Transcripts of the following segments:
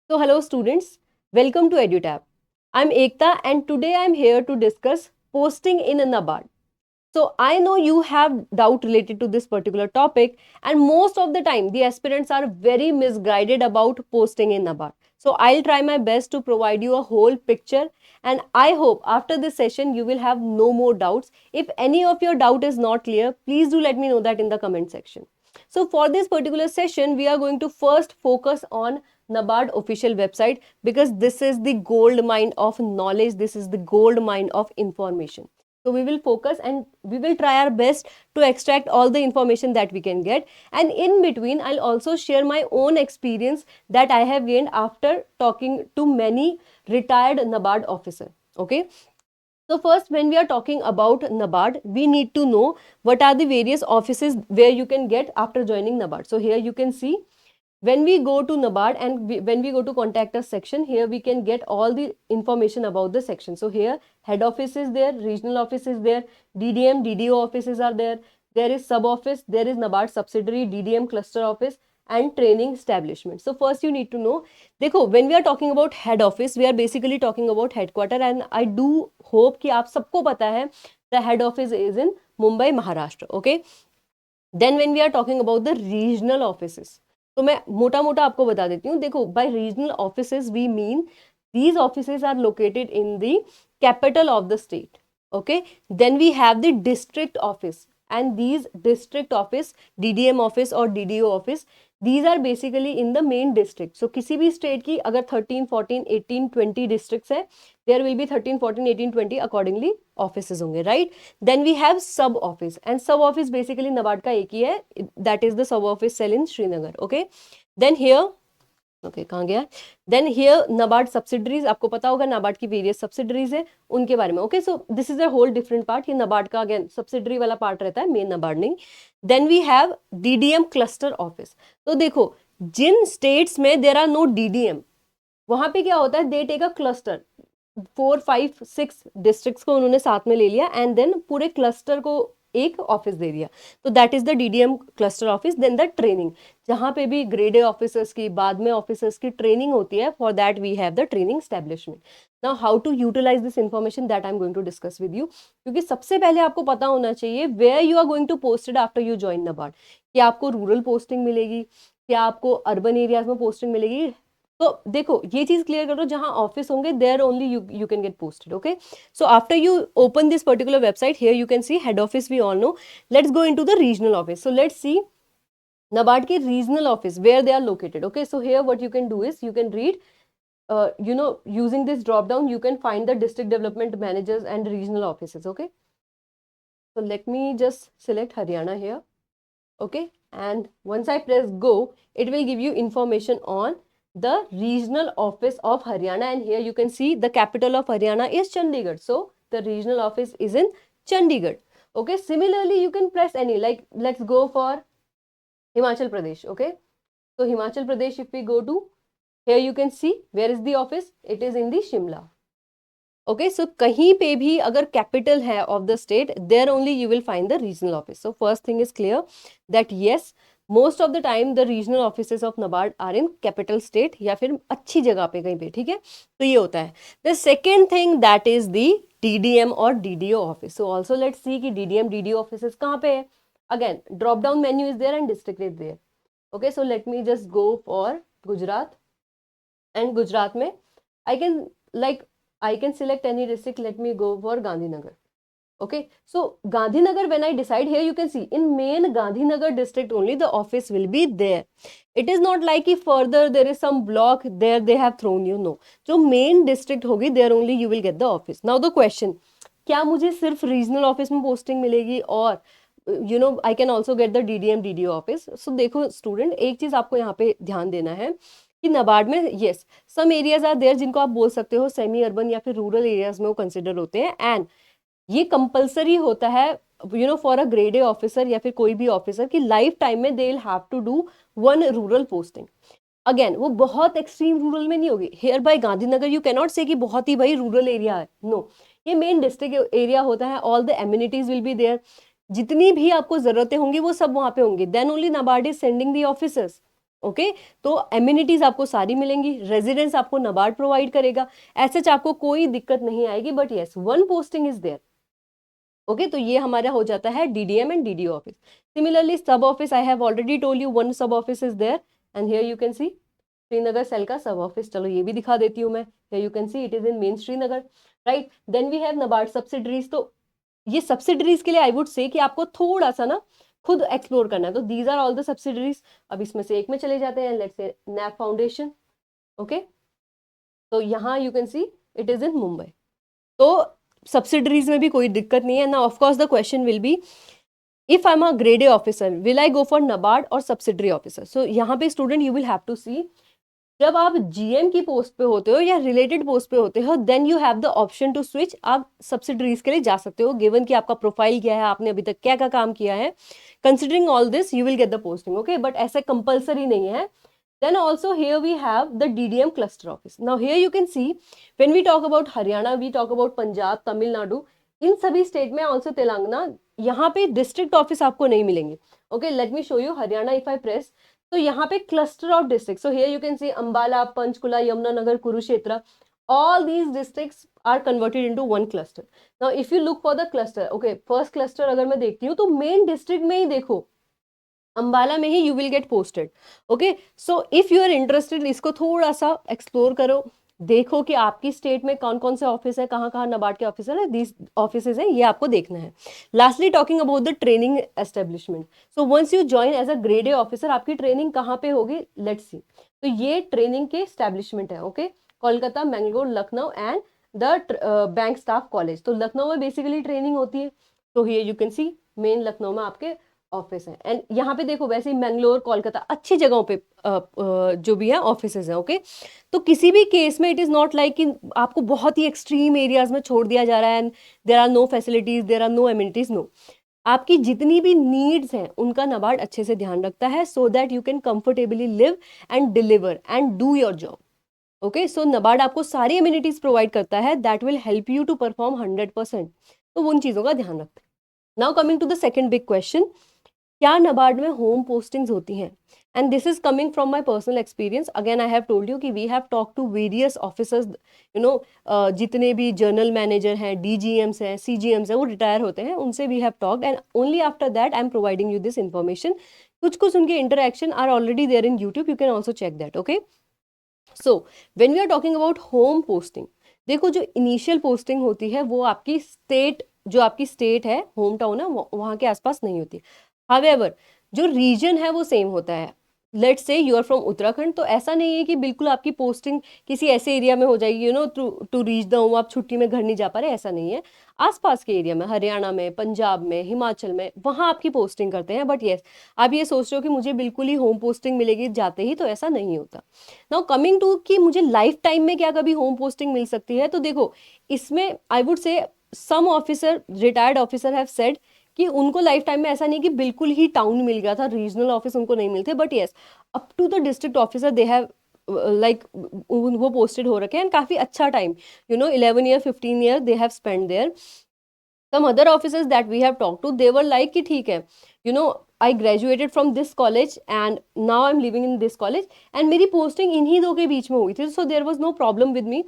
So, hello students, welcome to EduTab. I'm Ekta and today I'm here to discuss posting in NABARD. So, I know you have doubt related to this particular topic and most of the time the aspirants are very misguided about posting in NABARD. So, I'll try my best to provide you a whole picture and I hope after this session you will have no more doubts. If any of your doubt is not clear, please do let me know that in the comment section. So for this particular session, we are going to first focus on NABARD official website because this is the gold mine of knowledge. This is the gold mine of information. So we will focus and we will try our best to extract all the information that we can get. And in between, I'll also share my own experience that I have gained after talking to many retired NABARD officer. Okay. So first, when we are talking about NABARD, we need to know what are the various offices where you can get after joining NABARD. So here you can see when we go to NABARD and when we go to contact us section, here we can get all the information about the section. So here head office is there, regional office is there, DDM, DDO offices are there is sub office, there is NABARD subsidiary, DDM cluster office and training establishment. So first you need to know, देखो when we are talking about head office, we are basically talking about headquarter and I do hope कि आप सबको पता है the head office is in Mumbai, Maharashtra. Okay. Then when we are talking about the regional offices, तो मैं मोटा मोटा आपको बता देती हूँ. देखो by regional offices we mean these offices are located in the capital of the state. Okay. Then we have the district office and these district office, DDM office or DDO office, these are basically in the main district. So किसी भी state की अगर 13, 14, 18, 20 districts है, there will be 13, 14, 18, 20 accordingly offices होंगे, right? Then we have sub office and sub office basically NABARD का एक ही है, that is the sub office cell in Srinagar. Okay. Then here okay कहाँ गया. देन हियर नाबार्ड सब्सिडरीज, आपको पता होगा नाबार्ड की वेरियस सब्सिडरीज है उनके बारे में. Okay so this is a whole different part. ये नाबार्ड का अगेन सब्सिडरी वाला पार्ट रहता है, मेन नाबार्ड नहीं. Then we have DDM cluster office. तो देखो जिन स्टेट्स में देर आर नो डीडीएम, वहां पे क्या होता है, they take a cluster, 4, 5, 6 districts को उन्होंने साथ में ले लिया एंड देन पूरे क्लस्टर को एक ऑफिस दे दिया. तो that is the DDM cluster office. Then the training, जहां पे भी ग्रेड ए ऑफिसर्स की बाद में ऑफिसर्स की ट्रेनिंग होती है, for that we have the training establishment. Now how to utilise this information that I am going to discuss with you. क्योंकि सबसे पहले आपको पता होना चाहिए where you are going to posted after you join NABARD. क्या आपको रूरल पोस्टिंग मिलेगी, क्या आपको अर्बन एरियाज में पोस्टिंग मिलेगी. तो देखो ये चीज क्लियर करो, जहां ऑफिस होंगे there only you can get posted. Okay so after you open this particular website, here you can see head office we all know. Let's go into the regional office. So let's see NABARD के regional office where they are located. Okay, so here what you can do is you can read, using this drop down you can find the district development managers and regional offices. Okay, so let me just select Haryana here. Okay, and once I press go, it will give you information on the regional office of Haryana, and here you can see the capital of Haryana is Chandigarh. So the regional office is in Chandigarh. Okay, similarly you can press any, like let's go for Himachal Pradesh. Okay, so Himachal Pradesh, if we go to here, you can see where is the office. It is in the Shimla. Okay, so कहीं पे भी अगर capital है of the state, there only you will find the regional office. So first thing is clear that yes, most of the time the regional offices of NABARD are in capital state या फिर अच्छी जगह पे कहीं पे. ठीक है, तो ये होता है. The second thing that is the DDM और DDO office. So also let's see कि DDM DDO offices कहाँ पे है. Again, drop down menu is there and district is there. Okay, so let me just go for Gujarat, and Gujarat में I can select any district. Let me go for Gandhinagar. Okay, so Gandhinagar, when I decide, here you can see in main Gandhinagar district only the office will be there. It is not like if further there is some block there they have thrown you. No, जो main district होगी there only you will get the office. Now the question, क्या मुझे सिर्फ regional office में posting मिलेगी और I can also get the DDM DDO office. So देखो student, एक चीज आपको यहाँ पे ध्यान देना है कि नाबार्ड में yes some areas are there जिनको आप बोल सकते हो सेमी अर्बन या फिर रूरल एरियाज में वो कंसिडर होते हैं, एंड ये कंपलसरी होता है for a grade A officer या फिर कोई भी ऑफिसर की लाइफ टाइम में they will have to do 1 rural posting. Again वो बहुत एक्सट्रीम रूरल में नहीं होगी. Here by Gandhinagar you cannot say कि बहुत ही भाई रूरल एरिया है. नो, ये मेन डिस्ट्रिक्ट एरिया होता है. All the amenities will be there, जितनी भी आपको जरूरतें होंगी वो सब वहां पे होंगी. Then only NABARD is sending the officers. Okay तो एम्यूनिटीज आपको सारी मिलेंगी, रेजिडेंस आपको नाबार्ड प्रोवाइड करेगा, ऐसे आपको कोई दिक्कत नहीं आएगी, but yes one posting is there. Okay तो ये हमारा हो जाता है DDM and DDO office. Similarly sub office, I have already told you one sub office is there, and here you can see Srinagar cell का सब ऑफिस। चलो ये भी दिखा देती हूँ मैं, here you can see it is in main Srinagar, right. Then we have NABARD subsidiaries. तो ये सब्सिडरीज के लिए आई वुड से कि आपको थोड़ा सा ना खुद एक्सप्लोर करना है, तो these are all the subsidiaries. अब इसमें से एक में चले जाते हैं, let's say nap foundation. Okay तो यहाँ you can see it is in Mumbai. तो सब्सिडरीज में भी कोई दिक्कत नहीं है ना। Of course the question will be, if I am a grade A officer will I go for NABARD और सब्सिडरी ऑफिसर। सो यहाँ पे student you will have to see, जब आप जीएम की पोस्ट पे होते हो या रिलेटेड पोस्ट पे होते हो, then you have the option to switch, आप सब्सिडरीज के लिए जा सकते हो, गिवन कि आपका प्रोफाइल क्या है, आपने अभी तक क्या क्या काम किया है। Considering all this you will get the posting, okay, but ऐसे कंपल्सरी नहीं है। Then also here we have the DDM cluster office. Now here you can see when we talk about Haryana, we talk about Punjab, Tamil Nadu, इन सभी state में also Telangana, यहाँ पे district office आपको नहीं मिलेंगे। Okay let me show you Haryana, if I press, तो यहाँ पे cluster of district, so here you can C Ambala, Panchkula, Yamunanagar, Kurukshetra, all these districts are converted into one cluster. Now if you look for the cluster, okay, first cluster अगर मैं देखती हूँ तो main district में ही देखो, अंबाला में ही you will get posted. Okay so if you are interested, इसको थोड़ा सा एक्सप्लोर करो, देखो कि आपकी स्टेट में कौन कौन से ऑफिस है, कहाँ कहाँ नाबार्ड के ऑफिस है, दीज ऑफिसेज हैं, ये आपको देखना है। Lastly talking about the training establishment, so once you join as a grade A officer, आपकी ट्रेनिंग कहाँ पे होगी, लेट्स सी। तो ये ट्रेनिंग के एस्टेब्लिशमेंट है, okay, Kolkata, Mangalore, Lucknow and the bank staff college. तो लखनऊ में बेसिकली ट्रेनिंग होती है, तो here you can C main Lucknow में आपके ऑफिस है, एंड यहाँ पे देखो वैसे ही मैंगलोर, कोलकाता, अच्छी जगहों पे जो भी है ऑफिसेज है। ओके तो किसी भी केस में इट इज नॉट लाइक कि आपको बहुत ही एक्सट्रीम एरियाज में छोड़ दिया जा रहा है and there are no facilities, there are no amenities, no. आपकी जितनी भी नीड्स हैं उनका नाबार्ड अच्छे से ध्यान रखता है, so that you can comfortably live and deliver and do your job. Okay so NABARD आपको सारी एमिनिटीज प्रोवाइड करता है that will help you to perform 100%, तो उन चीज़ों का ध्यान रखते हैं। Now coming to the second big question, क्या नाबार्ड में होम पोस्टिंग्स होती हैं? And this is coming from my personal experience. Again I have told you कि we have talk to various officers, you know जितने भी जर्नल मैनेजर हैं, DGMs हैं, सीजीएम्स हैं, वो रिटायर होते हैं, उनसे we have talked and only after that I am providing you this information. कुछ कुछ उनके interaction are already there in YouTube, you can also check that. Okay so when we are talking about home posting, देखो जो initial posting होती है वो आपकी state, जो आपकी स्टेट है, होम टाउन है, वहाँ के आसपास नहीं होती। हावेवर जो रीजन है वो सेम होता है। Let's say you are from Uttarakhand, तो ऐसा नहीं है कि बिल्कुल आपकी पोस्टिंग किसी ऐसे एरिया में हो जाएगी, you know to reach the home, आप छुट्टी में घर नहीं जा पा रहे, ऐसा नहीं है। आसपास के एरिया में, हरियाणा में, पंजाब में, हिमाचल में, वहाँ आपकी पोस्टिंग करते हैं। बट येस आप ये सोच रहे हो कि मुझे बिल्कुल ही होम पोस्टिंग मिलेगी जाते ही, तो ऐसा नहीं होता। नाउ कमिंग टू कि मुझे लाइफ टाइम में क्या कभी होम पोस्टिंग मिल सकती है, तो देखो इसमें I would say some officer, retired officer have said कि उनको लाइफ टाइम में ऐसा नहीं कि बिल्कुल ही टाउन मिल गया था, रीजनल ऑफिस उनको नहीं मिलते, but yes up to the district officer they have like वो पोस्टेड हो रखे हैं, काफी अच्छा time, you know 11 year 15 year they have spend there. some other officers that we have talked to, they were like कि ठीक है, you know I graduated from this college and now I'm living in this college and मेरी posting इन्हीं दो के बीच में हुई थी, so there was no problem with me।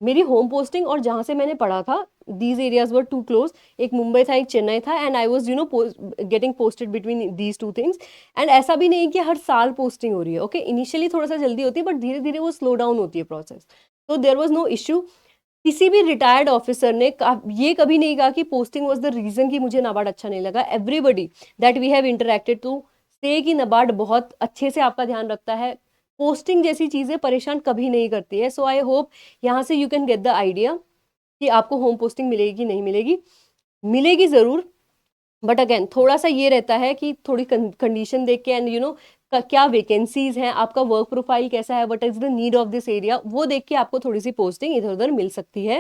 मेरी होम पोस्टिंग और जहाँ से मैंने पढ़ा था, these areas were too close, एक मुंबई था, एक चेन्नई था, and I was you know getting posted between these two things. And ऐसा भी नहीं कि हर साल पोस्टिंग हो रही है, ओके इनिशियली थोड़ा सा जल्दी होती है, बट धीरे धीरे वो स्लो डाउन होती है प्रोसेस, तो देयर वॉज नो इश्यू। किसी भी रिटायर्ड ऑफिसर ने ये कभी नहीं कहा कि पोस्टिंग वाज द रीजन कि मुझे नाबार्ड अच्छा नहीं लगा। Everybody that we have interacted to say कि नाबार्ड बहुत अच्छे से आपका ध्यान रखता है, पोस्टिंग जैसी चीजें परेशान कभी नहीं करती है। सो आई होप यहाँ से you can get the idea कि आपको होम पोस्टिंग मिलेगी कि नहीं मिलेगी, मिलेगी जरूर, बट अगेन थोड़ा सा ये रहता है कि थोड़ी कंडीशन देख के एंड यू नो क्या वैकेंसीज हैं, आपका वर्क प्रोफाइल कैसा है, what is the need of this area, वो देख के आपको थोड़ी सी पोस्टिंग इधर उधर मिल सकती है।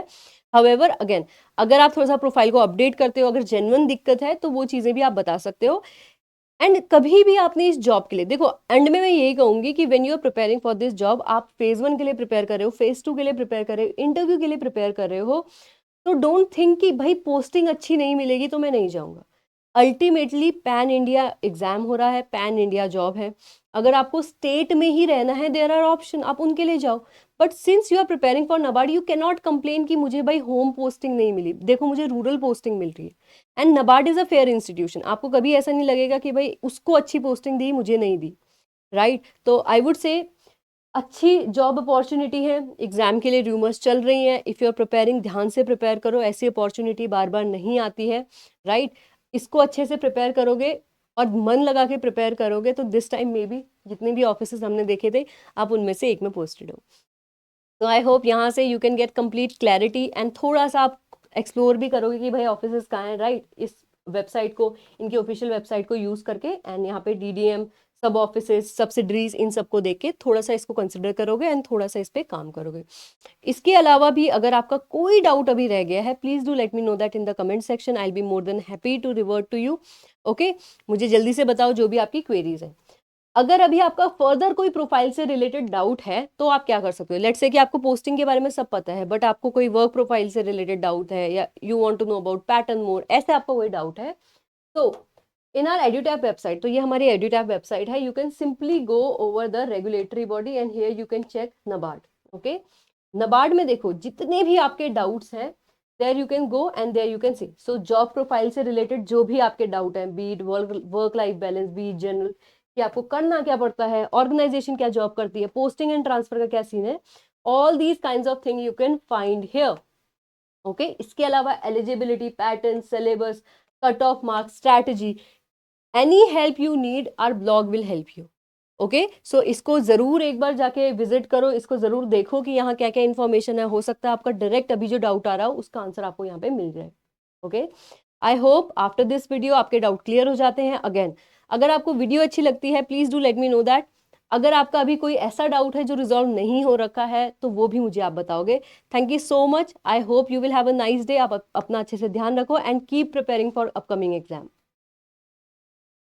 हाउएवर अगेन अगर आप थोड़ा सा प्रोफाइल को अपडेट करते हो, अगर जेन्युइन दिक्कत है तो वो चीजें भी आप बता सकते हो। एंड कभी भी आपने इस जॉब के लिए, देखो एंड में मैं यही कहूंगी कि when you are preparing for this job, आप फेज 1 के लिए प्रिपेयर कर रहे हो, फेज 2 के लिए प्रिपेयर कर रहे हो, इंटरव्यू के लिए प्रिपेयर कर रहे हो, तो डोंट थिंक कि भाई पोस्टिंग अच्छी नहीं मिलेगी तो मैं नहीं जाऊंगा। अल्टीमेटली पैन इंडिया एग्जाम हो रहा है, पैन इंडिया जॉब है। अगर आपको स्टेट में ही रहना है, देयर आर ऑप्शन, आप उनके लिए जाओ। But since you are preparing for NABARD, you can not complain कि मुझे भाई होम पोस्टिंग नहीं मिली। देखो मुझे रूरल पोस्टिंग मिल रही है and NABARD is a fair institution. आपको कभी ऐसा नहीं लगेगा कि भाई उसको अच्छी पोस्टिंग दी, मुझे नहीं दी, राइट? तो आई वुड से अच्छी जॉब अपॉर्चुनिटी है। एग्जाम के लिए रूमर्स चल रही हैं, इफ़ यू आर प्रिपेयरिंग ध्यान से प्रिपेयर करो, ऐसी अपॉर्चुनिटी बार बार नहीं आती है, राइट? इसको अच्छे से प्रिपेयर करोगे और मन लगा के प्रिपेयर करोगे तो दिस टाइम मे बी जितने भी ऑफिसेस हमने देखे थे, आप उनमें से एक में पोस्टेड हो। तो आई होप यहाँ से you can get complete clarity and थोड़ा सा आप एक्सप्लोर भी करोगे कि भाई ऑफिसेस कहाँ हैं, राइट? इस वेबसाइट को, इनकी ऑफिशियल वेबसाइट को यूज़ करके एंड यहाँ पे डीडीएम, सब ऑफिसेस, सब्सिडरीज, इन सबको देख के थोड़ा सा इसको कंसिडर करोगे एंड थोड़ा सा इस पर काम करोगे। इसके अलावा भी अगर आपका कोई डाउट अभी रह गया है, please do let me know that in the comment section. I will be more than happy to revert to you. Okay, मुझे जल्दी से बताओ जो भी आपकी क्वेरीज है। अगर अभी आपका फर्दर कोई प्रोफाइल से रिलेटेड डाउट है तो आप क्या कर सकते हो? लेट्स से कि आपको पोस्टिंग के बारे में सब पता है बट आपको कोई वर्क प्रोफाइल से रिलेटेड डाउट है या you want to know about pattern more, ऐसे आपको कोई डाउट है तो इन आर एड्यूटैप वेबसाइट, तो ये हमारी एड्यूटैप वेबसाइट है, you can simply go over the regulatory body and here you can check NABARD. Okay, NABARD में देखो जितने भी आपके डाउट्स हैं, there you can go and there you can see. So job profile से रिलेटेड जो भी आपके डाउट हैं, be it work life balance, be it general, कि आपको करना क्या पड़ता है, ऑर्गेनाइजेशन क्या जॉब करती है, पोस्टिंग एंड ट्रांसफर का क्या सीन है, all these kind of thing you can find here. Okay, इसके अलावा eligibility, pattern, syllabus, cut off marks, strategy, any help you need our blog will help you. Okay, so इसको जरूर एक बार जाके visit करो, इसको जरूर देखो कि यहाँ क्या क्या इन्फॉर्मेशन है। हो सकता है आपका डायरेक्ट अभी जो डाउट आ रहा हो उसका आंसर आपको यहाँ पे मिल जाए। Okay, I hope after this video आपके डाउट क्लियर हो जाते हैं। अगेन, अगर आपको वीडियो अच्छी लगती है please do let me know that. अगर आपका अभी कोई ऐसा डाउट है जो रिजॉल्व नहीं हो रखा है तो वो भी मुझे आप बताओगे। Thank you so much, I hope you will have a nice day. आप अपना अच्छे से ध्यान रखो and keep preparing for upcoming exam.